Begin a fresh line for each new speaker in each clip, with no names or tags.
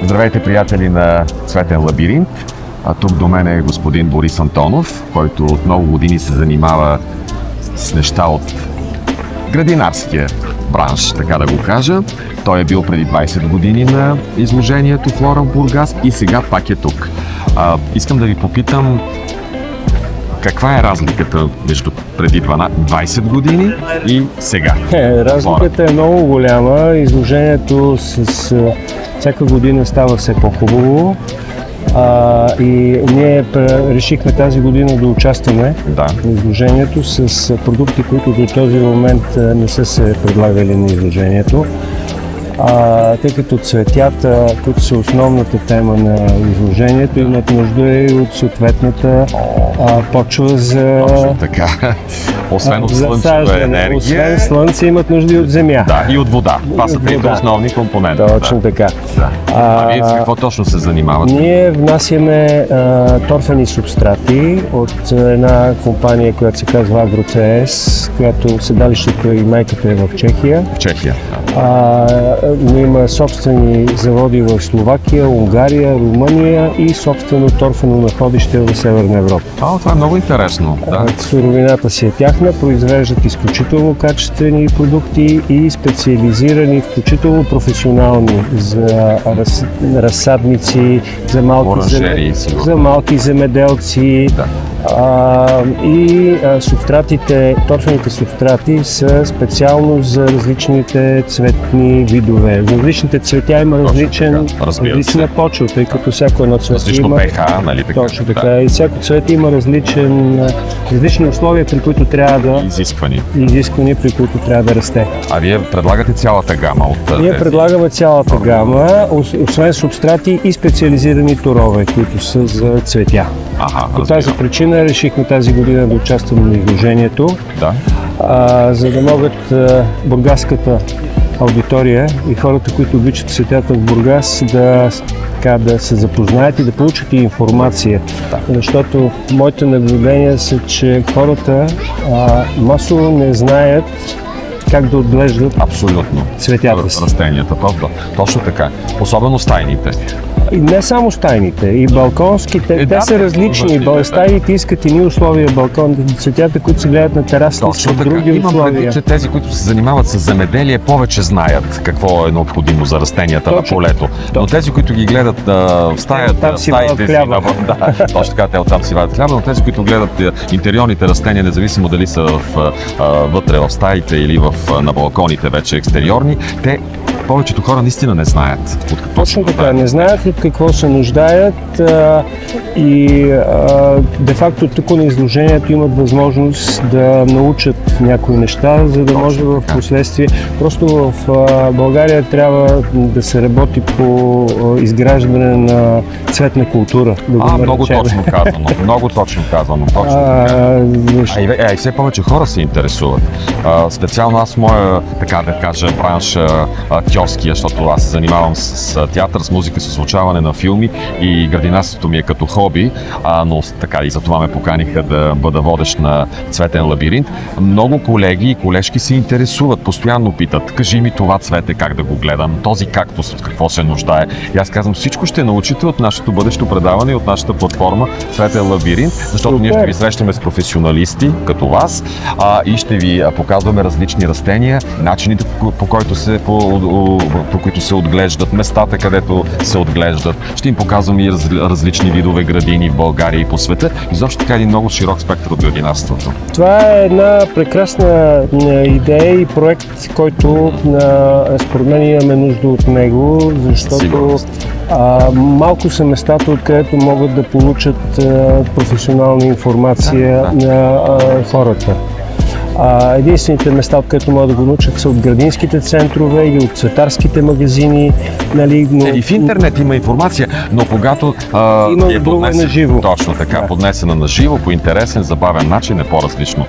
Здравейте, приятели на Цветен лабиринт. Тук до мен е господин Борис Антонов, който от много години се занимава с неща от градинарския бранш, така да го кажа. Той е бил преди 20 години на изложението Флора в Бургас и сега пак е тук. Искам да ви попитам, каква е разликата между преди 20 години и сега?
Разликата е много голяма. Изложението с всяка година става все по-хубаво. И ние решихме тази година да участваме в изложението с продукти, които до този момент не са се предлагали на изложението. Тъй като цветята, които са основната тема на изложението, имат нужда и от съответната почва за...
Точно така. Освен от слънчева енергия.
Освен слънце имат нужда и от земя.
Да, и от вода. Това са трите основни компоненти.
Точно така.
Вие с какво точно се занимавате?
Ние внасяме торфени субстрати от една компания, която се казва AgroCS, която седалището и майката е в Чехия.
В Чехия.
Но има собствени заводи в Словакия, Унгария, Румъния и собствено торфено находище в Северна Европа.
Това е много интересно.
Суровината си е тяхна, произвеждат изключително качествени продукти и специализирани, включително професионални за разсадници, за малки земеделци. И торфените субстрати са специално за различните цветни видове. За различните цветя има различна почва, тъй като всяко едно цвете има...
pH, нали така?
Точно така. И всяко цвете има различни условия, при които трябва да... Изисквания, при които трябва да расте.
А вие предлагате цялата гама от...
Ние предлагаме цялата гама, освен субстрати и специализирани торове, които са за цветя. По тази причина решихме тази година да участваме на изложението, за да могат бургаската аудитория и хората, които обичат цветята в Бургас, да се запознаят и да получат и информация. Защото моите наблюдения са, че хората масово не знаят как да отглеждат цветята си.
Растенията, точно така. Особено стайните.
И не само стайните, и балконските, те са различни. Стайните искат едни условия, цветята, които се гледат на терасите, са други условия.
Имам предвид, че тези, които се занимават с земеделие, повече знаят какво е необходимо за растенията на полето. Но тези, които ги гледат в стаите си, точно така, те оттам си вадят хляба, но тези, които гледат интериорните растения, независимо дали са вътре в стаите или на балконите вече екстериорни, повечето хора наистина не знаят от какво
Точно така, не знаят от какво се нуждаят и де-факто тук на изложението имат възможност да научат някои неща, за да може в последствие. Просто в България трябва да се работи по изграждане на цветна култура.
Много точно казано, много точно казано. И все повече хора се интересуват. Специално аз в моя, така да кажа, бранш киоския, защото аз се занимавам с театър, с музика, с озвучаване на филми и градинарството ми е като хоби, но така и за това ме поканиха да бъда водещ на Цветен лабиринт. Много колеги и колежки се интересуват, постоянно питат: кажи ми това цвете, как да го гледам, този кактус от какво се нуждае. И аз казвам: всичко ще научите от нашето бъдещо предаване и от нашата платформа Цветен лабиринт, защото ние ще ви срещаме с професионалисти като вас и ще ви показваме различни растения, начините по който се по които се отглеждат, местата, където се отглеждат. Ще им показвам и различни видове градини в България и по света. Изобщо така един много широк спектър от градинарството.
Това е една прекрасна идея и проект, който според мен имаме нужда от него, защото малко са местата, откъдето могат да получат професионална информация на хората. Единствените места, откъдето могат да го научат, са от градинските центрове или от цветарските магазини. Нали, но...
И в интернет има информация, но когато
е поднесена на живо.
Точно така, поднесена на живо, по интересен, забавен начин е по-различно.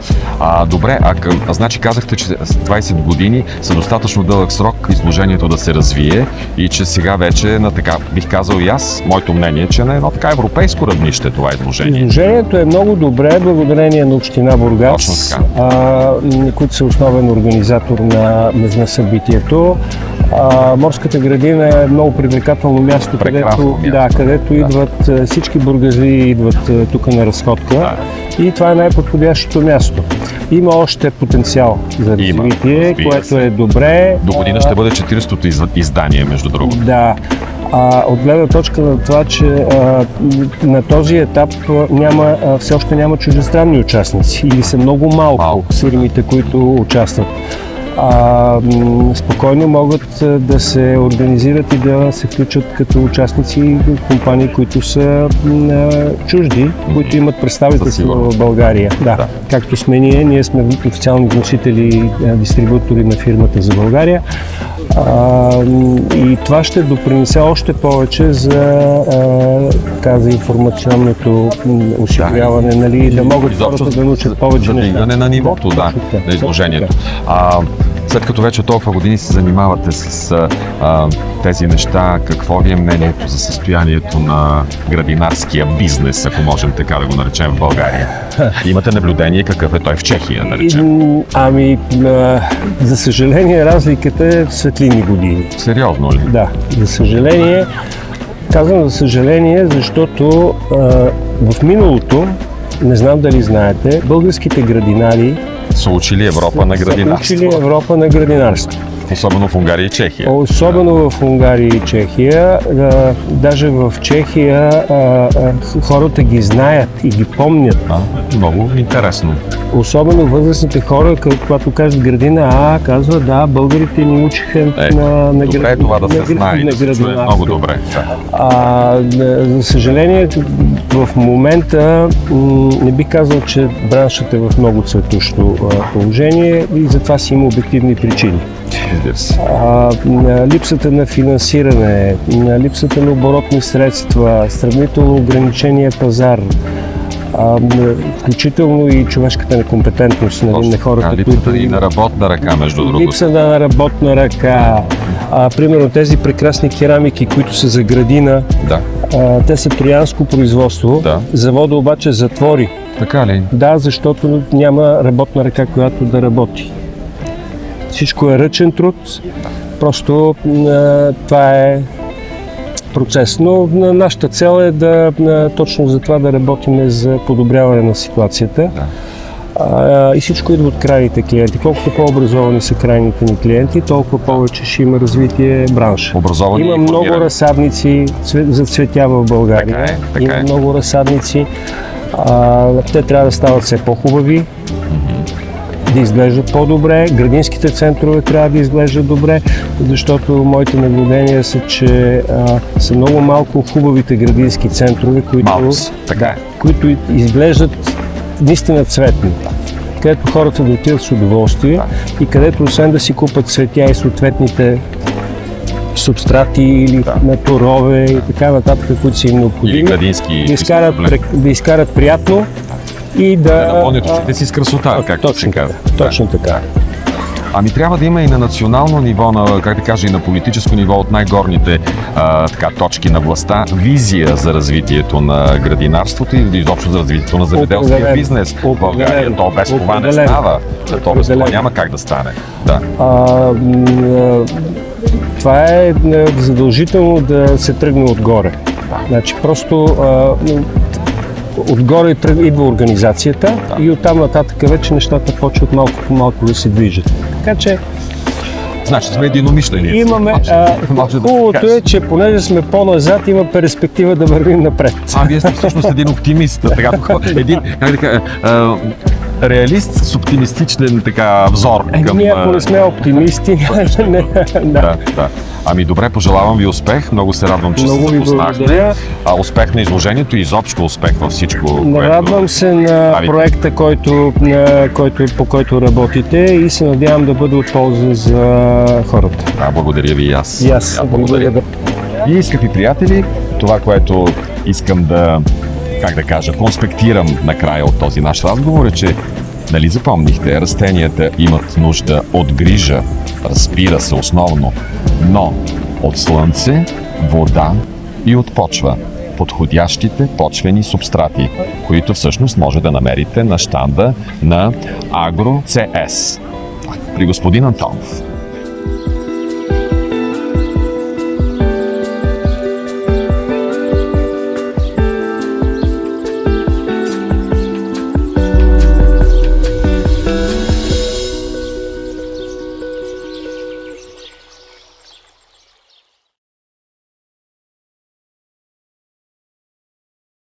Добре, значи казахте, че 20 години са достатъчно дълъг срок изложението да се развие и че сега вече на така, бих казал и аз, моето мнение, че на едно така европейско равнище това изложение.
Изложението е много добре, благодарение на община Бургас, които са основен организатор на събитието. Морската градина е много привлекателно място, където идват всички бургази, идват тук на разходка и това е най-подходящото място. Има още потенциал за развитие, което е добре.
До година ще бъде 400-то издание, между другото.
Да. От гледна точка на това, че на този етап все още няма чуждестранни участници или са много малко фирмите, които участват. Спокойно могат да се организират и да се включат като участници компании, които са чужди, които имат представителство в България. Да. Както сме ние сме официални вносители и дистрибутори на фирмата за България. И това ще допринесе още повече за информационното осигуряване, нали, да могат хората да научат повече неща.
За на нивото на изложението. След като вече толкова години се занимавате с тези неща, какво ви е мнението за състоянието на градинарския бизнес, ако можем така да го наречем, в България? Имате наблюдение какъв е той в Чехия, наречем?
За съжаление, разликата е в светлини години.
Сериозно ли?
Да, за съжаление. Казвам за съжаление, защото в миналото, не знам дали знаете, българските градинари
са учили Европа на градинарство. Особено в Унгария и Чехия.
Особено в Унгария и Чехия. Даже в Чехия хората ги знаят и ги помнят.
Много интересно.
Особено възрастните хора, когато кажат градина, казват, да, българите ни учиха на
градинарство. Добре, това да се знае и да се чуе много добре.
За съжаление, в момента не би казал, че браншът е в много цветущо положение и затова си има обективни причини. Липсата на финансиране, липсата на оборотни средства, сравнително ограничения пазар, включително и човешката некомпетентност на хората,
липсата и на работна ръка, между другото.
Липса на работна ръка. Примерно тези прекрасни керамики, които са за градина, те са троянско производство. Завода обаче затвори.
Така ли?
Да, защото няма работна ръка, която да работи. Всичко е ръчен труд, просто това е процес. Но нашата цел е точно за това да работим за подобряване на ситуацията. И всичко идва от крайните клиенти. Колкото по-образовани са крайните ни клиенти, толкова повече ще има развитие бранша. Има много разсадници за цветя в България. Има много разсадници. Те трябва да стават все по-хубави, да изглеждат по-добре. Градинските центрове трябва да изглеждат добре, защото моите наблюдения са, че са много малко хубавите градински центрове, които изглеждат наистина цветни, където хората да отидат с удоволствие и където освен да си купат цветя и съответните субстрати или на торове и така нататък, които са им необходими, да изкарат приятно и да
напълнят очите си с красота, както се казва.
Точно така.
Трябва да има и на национално ниво, и на политическо ниво от най-горните точки на властта, визия за развитието на градинарството и изобщо за развитието на земеделския бизнес в България. То без това не става. То без това няма как да стане.
Това е задължително да се тръгне отгоре. Значи просто отгоре идва организацията и оттам нататък вече нещата почват малко по малко да се движат. Така че
Значи сме единомишленици.
Имаме, хубавото е, че понеже сме по-назад, има перспектива да вървим напред.
Вие сте всъщност един оптимист, един, реалист с оптимистичен взор.
Ние ако не сме оптимисти,
да. Ами добре, пожелавам ви успех. Много се радвам, че се запознахте. Успех на изложението и изобщо успех във всичко.
Радвам се на проекта, по който работите и се надявам да бъде от полза за хората.
Благодаря ви и аз.
И аз благодаря.
И, скъпи приятели, това, което искам да конспектирам накрая от този наш разговор е, че нали запомнихте, растенията имат нужда от грижа, разбира се, основно, но от слънце, вода и от почва. Подходящите почвени субстрати, които всъщност може да намерите на щанда на AgroCS при господин Антонов.